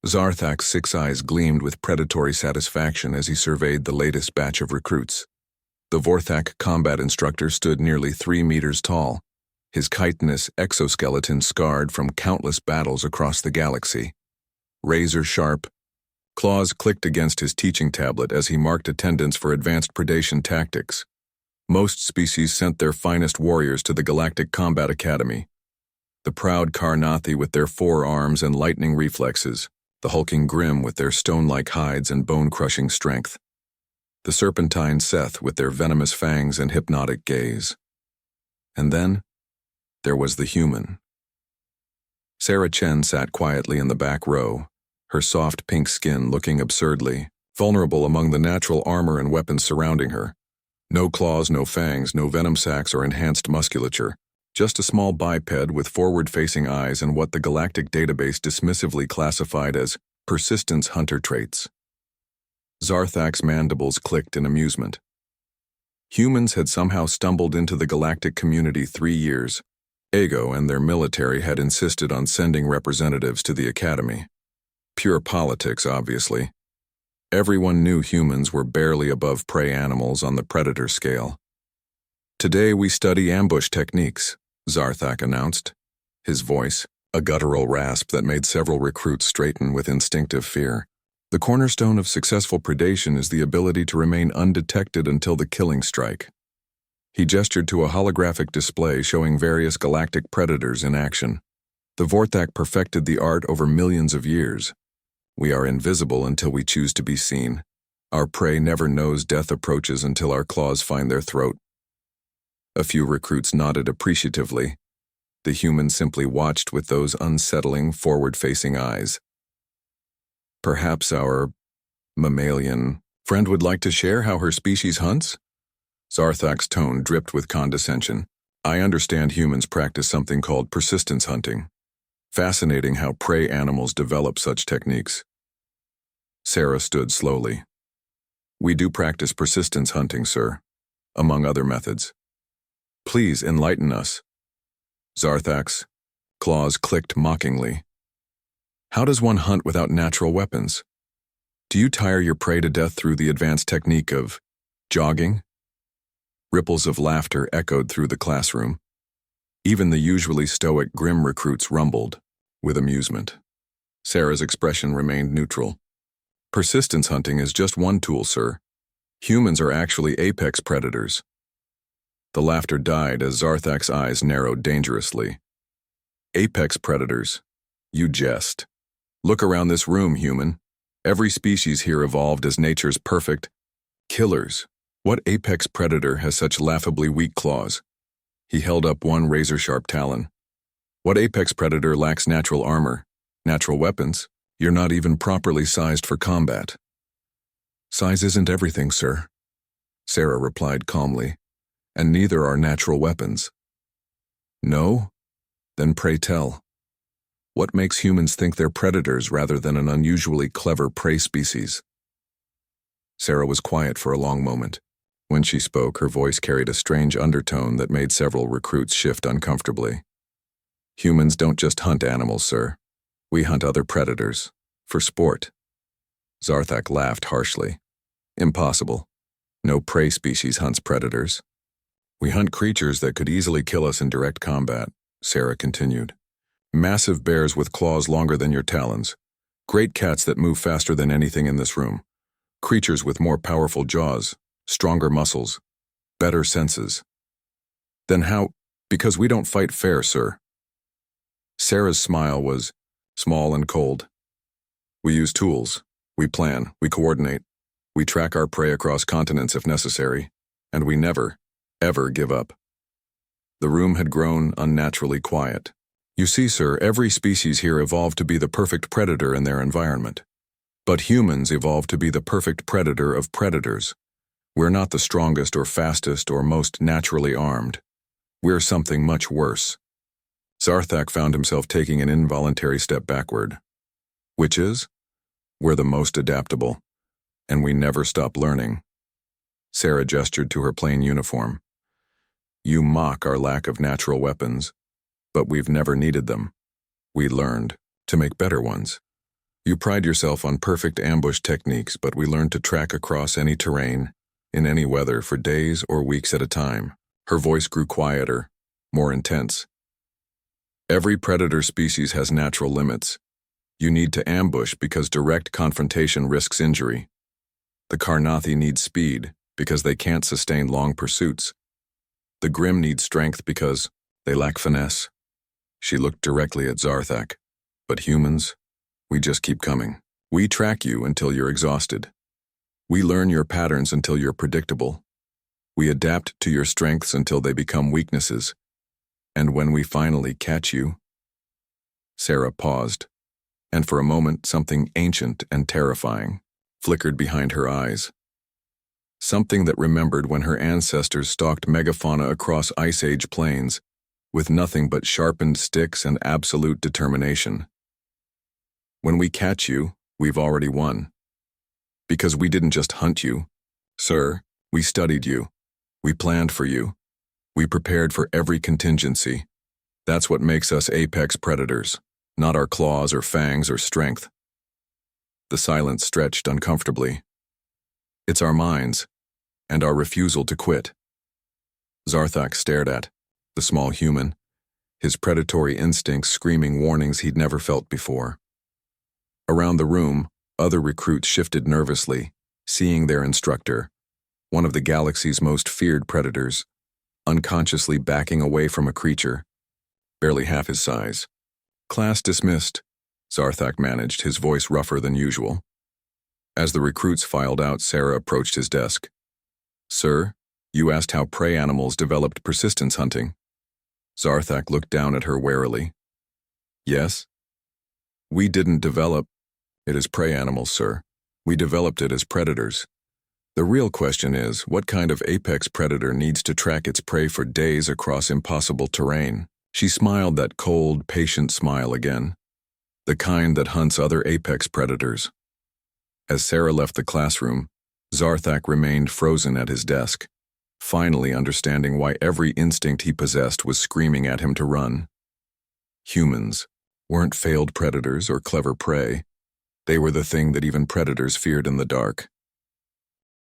Zarthak's 6 eyes gleamed with predatory satisfaction as he surveyed the latest batch of recruits. The Vorthak combat instructor stood nearly 3 meters tall, his chitinous exoskeleton scarred from countless battles across the galaxy. Razor-sharp, claws clicked against his teaching tablet as he marked attendance for advanced predation tactics. Most species sent their finest warriors to the Galactic Combat Academy. The proud Karnathi with their 4 arms and lightning reflexes, the hulking Grim with their stone-like hides and bone-crushing strength, the serpentine Seth with their venomous fangs and hypnotic gaze. And then, there was the human. Sarah Chen sat quietly in the back row, her soft pink skin looking absurdly vulnerable among the natural armor and weapons surrounding her. No claws, no fangs, no venom sacs or enhanced musculature, just a small biped with forward-facing eyes and what the galactic database dismissively classified as persistence hunter traits. Zarthak's mandibles clicked in amusement. Humans had somehow stumbled into the galactic community 3 years. Ego and their military had insisted on sending representatives to the academy. Pure politics, obviously. Everyone knew humans were barely above prey animals on the predator scale. Today we study ambush techniques, Zarthak announced, his voice a guttural rasp that made several recruits straighten with instinctive fear. The cornerstone of successful predation is the ability to remain undetected until the killing strike. He gestured to a holographic display showing various galactic predators in action. The Vorthak perfected the art over millions of years. We are invisible until we choose to be seen. Our prey never knows death approaches until our claws find their throat. A few recruits nodded appreciatively. The human simply watched with those unsettling, forward-facing eyes. Perhaps our mammalian friend would like to share how her species hunts? Zarthak's tone dripped with condescension. I understand humans practice something called persistence hunting. Fascinating how prey animals develop such techniques. Sarah stood slowly. We do practice persistence hunting, sir, among other methods. Please enlighten us. Zarthak's claws clicked mockingly. How does one hunt without natural weapons? Do you tire your prey to death through the advanced technique of jogging? Ripples of laughter echoed through the classroom. Even the usually stoic Grim recruits rumbled with amusement. Sarah's expression remained neutral. Persistence hunting is just one tool, sir. Humans are actually apex predators. The laughter died as Zarthak's eyes narrowed dangerously. Apex predators? You jest. Look around this room, human. Every species here evolved as nature's perfect killers. What apex predator has such laughably weak claws? He held up one razor-sharp talon. What apex predator lacks natural armor, natural weapons? You're not even properly sized for combat. Size isn't everything, sir, Sarah replied calmly, and neither are natural weapons. No? Then pray tell. What makes humans think they're predators rather than an unusually clever prey species? Sarah was quiet for a long moment. When she spoke, her voice carried a strange undertone that made several recruits shift uncomfortably. Humans don't just hunt animals, sir. We hunt other predators. For sport. Zarthak laughed harshly. Impossible. No prey species hunts predators. We hunt creatures that could easily kill us in direct combat, Sarah continued. Massive bears with claws longer than your talons. Great cats that move faster than anything in this room. Creatures with more powerful jaws, stronger muscles, better senses. Then how? Because we don't fight fair, sir. Sarah's smile was small and cold. We use tools. We plan. We coordinate. We track our prey across continents if necessary. And we never, ever give up. The room had grown unnaturally quiet. You see, sir, every species here evolved to be the perfect predator in their environment. But humans evolved to be the perfect predator of predators. We're not the strongest or fastest or most naturally armed. We're something much worse. Zarthak found himself taking an involuntary step backward. Which is? We're the most adaptable. And we never stop learning. Sarah gestured to her plain uniform. You mock our lack of natural weapons, but we've never needed them. We learned to make better ones. You pride yourself on perfect ambush techniques, but we learned to track across any terrain, in any weather, for days or weeks at a time. Her voice grew quieter, more intense. Every predator species has natural limits. You need to ambush because direct confrontation risks injury. The Karnathi need speed because they can't sustain long pursuits. The Grim need strength because they lack finesse. She looked directly at Zarthak. But humans, we just keep coming. We track you until you're exhausted. We learn your patterns until you're predictable. We adapt to your strengths until they become weaknesses. And when we finally catch you... Sarah paused, and for a moment something ancient and terrifying flickered behind her eyes. Something that remembered when her ancestors stalked megafauna across Ice Age plains, with nothing but sharpened sticks and absolute determination. When we catch you, we've already won. Because we didn't just hunt you, sir, we studied you. We planned for you. We prepared for every contingency. That's what makes us apex predators, not our claws or fangs or strength. The silence stretched uncomfortably. It's our minds, and our refusal to quit. Zarthak stared at the small human, his predatory instincts screaming warnings he'd never felt before. Around the room, other recruits shifted nervously, seeing their instructor, one of the galaxy's most feared predators, unconsciously backing away from a creature, barely half his size. Class dismissed, Zarthak managed, his voice rougher than usual. As the recruits filed out, Sarah approached his desk. Sir, you asked how prey animals developed persistence hunting. Zarthak looked down at her warily. Yes? We didn't develop it as prey animals, sir. We developed it as predators. The real question is, what kind of apex predator needs to track its prey for days across impossible terrain? She smiled that cold, patient smile again. The kind that hunts other apex predators. As Sarah left the classroom, Zarthak remained frozen at his desk, finally understanding why every instinct he possessed was screaming at him to run. Humans weren't failed predators or clever prey. They were the thing that even predators feared in the dark.